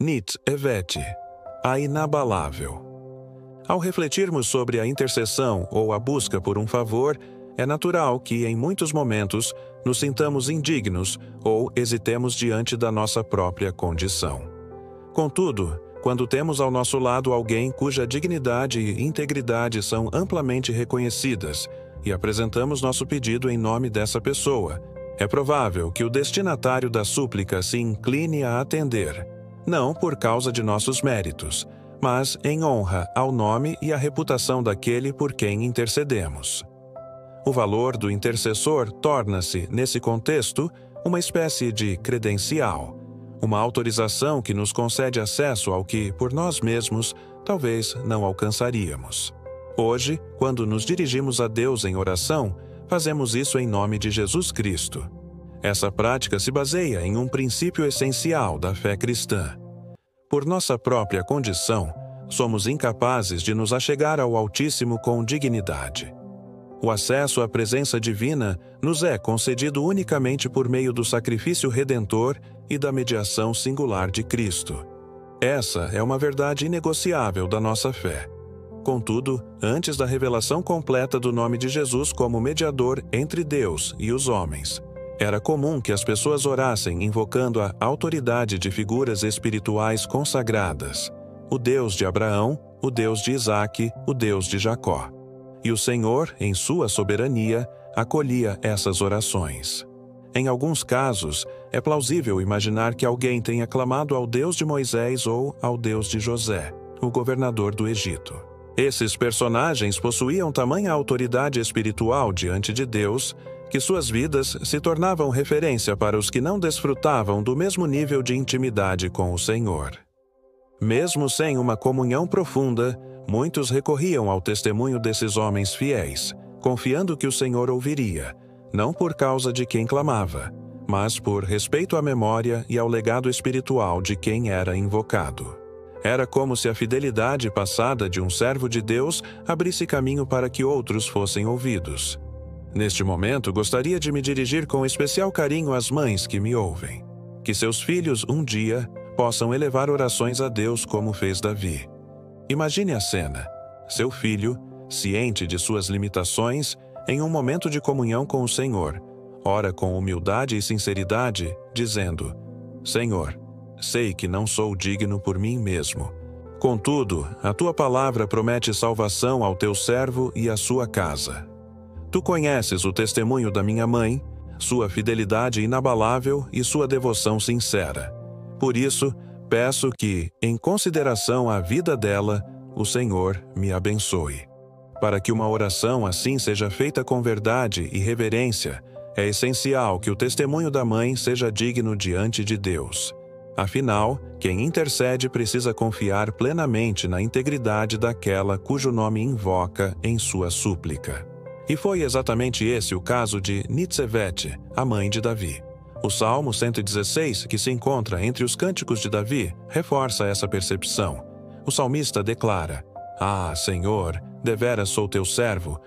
Nit Evet, a inabalável. Ao refletirmos sobre a intercessão ou a busca por um favor, é natural que, em muitos momentos, nos sintamos indignos ou hesitemos diante da nossa própria condição. Contudo, quando temos ao nosso lado alguém cuja dignidade e integridade são amplamente reconhecidas e apresentamos nosso pedido em nome dessa pessoa, é provável que o destinatário da súplica se incline a atender, não por causa de nossos méritos, mas em honra ao nome e à reputação daquele por quem intercedemos. O valor do intercessor torna-se, nesse contexto, uma espécie de credencial, uma autorização que nos concede acesso ao que, por nós mesmos, talvez não alcançaríamos. Hoje, quando nos dirigimos a Deus em oração, fazemos isso em nome de Jesus Cristo. Essa prática se baseia em um princípio essencial da fé cristã. Por nossa própria condição, somos incapazes de nos achegar ao Altíssimo com dignidade. O acesso à presença divina nos é concedido unicamente por meio do sacrifício redentor e da mediação singular de Cristo. Essa é uma verdade inegociável da nossa fé. Contudo, antes da revelação completa do nome de Jesus como mediador entre Deus e os homens, era comum que as pessoas orassem invocando a autoridade de figuras espirituais consagradas, o Deus de Abraão, o Deus de Isaque, o Deus de Jacó. E o Senhor, em sua soberania, acolhia essas orações. Em alguns casos, é plausível imaginar que alguém tenha clamado ao Deus de Moisés ou ao Deus de José, o governador do Egito. Esses personagens possuíam tamanha autoridade espiritual diante de Deus que suas vidas se tornavam referência para os que não desfrutavam do mesmo nível de intimidade com o Senhor. Mesmo sem uma comunhão profunda, muitos recorriam ao testemunho desses homens fiéis, confiando que o Senhor ouviria, não por causa de quem clamava, mas por respeito à memória e ao legado espiritual de quem era invocado. Era como se a fidelidade passada de um servo de Deus abrisse caminho para que outros fossem ouvidos. Neste momento, gostaria de me dirigir com especial carinho às mães que me ouvem. Que seus filhos, um dia, possam elevar orações a Deus como fez Davi. Imagine a cena. Seu filho, ciente de suas limitações, em um momento de comunhão com o Senhor, ora com humildade e sinceridade, dizendo: Senhor, sei que não sou digno por mim mesmo. Contudo, a tua palavra promete salvação ao teu servo e à sua casa. Tu conheces o testemunho da minha mãe, sua fidelidade inabalável e sua devoção sincera. Por isso, peço que, em consideração à vida dela, o Senhor me abençoe. Para que uma oração assim seja feita com verdade e reverência, é essencial que o testemunho da mãe seja digno diante de Deus. Afinal, quem intercede precisa confiar plenamente na integridade daquela cujo nome invoca em sua súplica. E foi exatamente esse o caso de Nit-Evet, a mãe de Davi. O Salmo 116, que se encontra entre os cânticos de Davi, reforça essa percepção. O salmista declara: Ah, Senhor, deveras sou teu servo,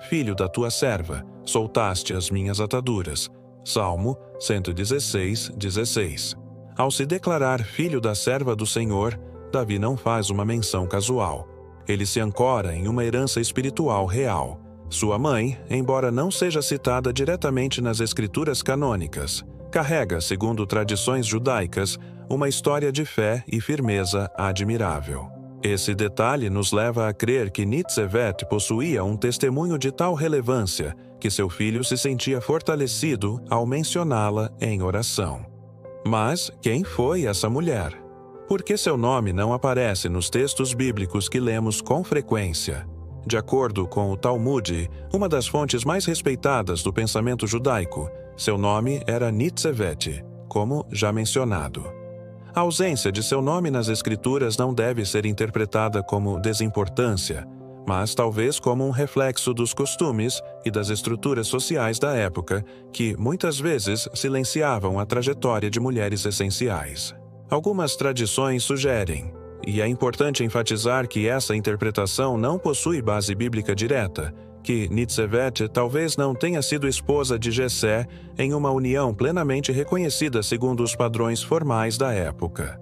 filho da tua serva, soltaste as minhas ataduras. Salmo 116, 16. Ao se declarar filho da serva do Senhor, Davi não faz uma menção casual. Ele se ancora em uma herança espiritual real. Sua mãe, embora não seja citada diretamente nas escrituras canônicas, carrega, segundo tradições judaicas, uma história de fé e firmeza admirável. Esse detalhe nos leva a crer que Nit-Evet possuía um testemunho de tal relevância que seu filho se sentia fortalecido ao mencioná-la em oração. Mas quem foi essa mulher? Por que seu nome não aparece nos textos bíblicos que lemos com frequência? De acordo com o Talmud, uma das fontes mais respeitadas do pensamento judaico, seu nome era Nit-Evet, como já mencionado. A ausência de seu nome nas Escrituras não deve ser interpretada como desimportância, mas talvez como um reflexo dos costumes e das estruturas sociais da época, que muitas vezes silenciavam a trajetória de mulheres essenciais. Algumas tradições sugerem, e é importante enfatizar que essa interpretação não possui base bíblica direta, que Nitzevet talvez não tenha sido esposa de Jessé em uma união plenamente reconhecida segundo os padrões formais da época.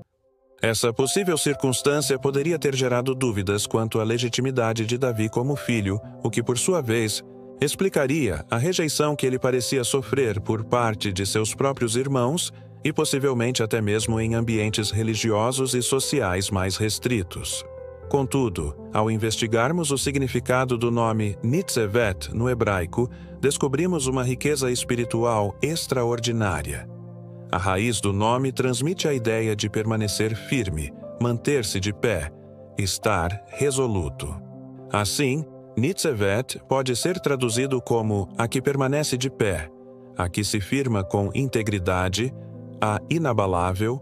Essa possível circunstância poderia ter gerado dúvidas quanto à legitimidade de Davi como filho, o que, por sua vez, explicaria a rejeição que ele parecia sofrer por parte de seus próprios irmãos e possivelmente até mesmo em ambientes religiosos e sociais mais restritos. Contudo, ao investigarmos o significado do nome Nitzevet no hebraico, descobrimos uma riqueza espiritual extraordinária. A raiz do nome transmite a ideia de permanecer firme, manter-se de pé, estar resoluto. Assim, Nitzevet pode ser traduzido como a que permanece de pé, a que se firma com integridade, a inabalável.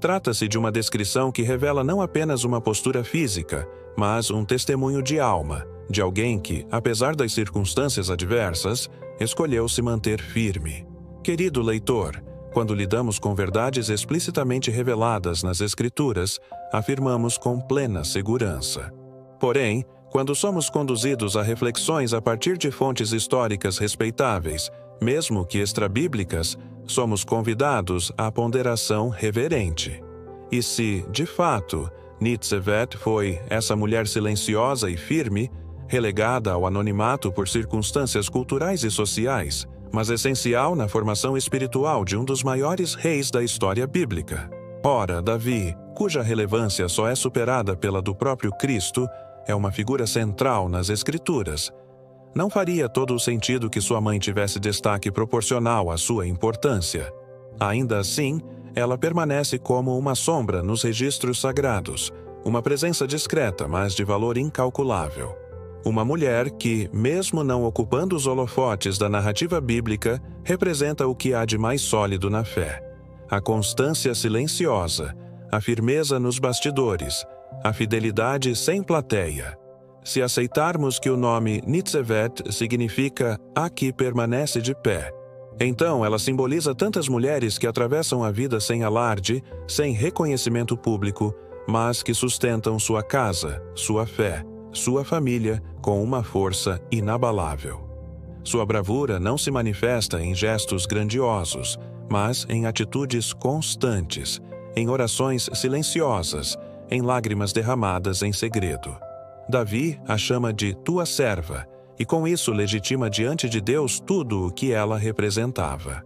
Trata-se de uma descrição que revela não apenas uma postura física, mas um testemunho de alma, de alguém que, apesar das circunstâncias adversas, escolheu se manter firme. Querido leitor, quando lidamos com verdades explicitamente reveladas nas Escrituras, afirmamos com plena segurança. Porém, quando somos conduzidos a reflexões a partir de fontes históricas respeitáveis, mesmo que extrabíblicas, somos convidados à ponderação reverente. E se, de fato, Nitzevet foi essa mulher silenciosa e firme, relegada ao anonimato por circunstâncias culturais e sociais, mas essencial na formação espiritual de um dos maiores reis da história bíblica? Ora, Davi, cuja relevância só é superada pela do próprio Cristo, é uma figura central nas Escrituras. Não faria todo o sentido que sua mãe tivesse destaque proporcional à sua importância. Ainda assim, ela permanece como uma sombra nos registros sagrados, uma presença discreta, mas de valor incalculável. Uma mulher que, mesmo não ocupando os holofotes da narrativa bíblica, representa o que há de mais sólido na fé: a constância silenciosa, a firmeza nos bastidores, a fidelidade sem plateia. Se aceitarmos que o nome Nitzevet significa a que permanece de pé, então ela simboliza tantas mulheres que atravessam a vida sem alarde, sem reconhecimento público, mas que sustentam sua casa, sua fé, sua família com uma força inabalável. Sua bravura não se manifesta em gestos grandiosos, mas em atitudes constantes, em orações silenciosas, em lágrimas derramadas em segredo. Davi a chama de tua serva, e com isso legitima diante de Deus tudo o que ela representava.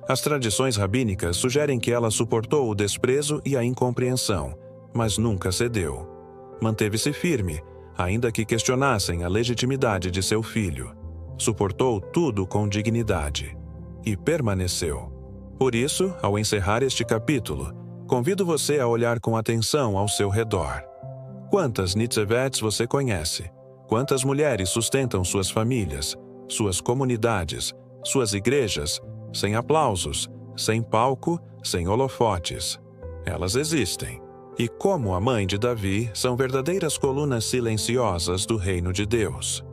As tradições rabínicas sugerem que ela suportou o desprezo e a incompreensão, mas nunca cedeu. Manteve-se firme, ainda que questionassem a legitimidade de seu filho. Suportou tudo com dignidade. E permaneceu. Por isso, ao encerrar este capítulo, convido você a olhar com atenção ao seu redor. Quantas Nitzevets você conhece? Quantas mulheres sustentam suas famílias, suas comunidades, suas igrejas, sem aplausos, sem palco, sem holofotes? Elas existem. E como a mãe de Davi, são verdadeiras colunas silenciosas do reino de Deus.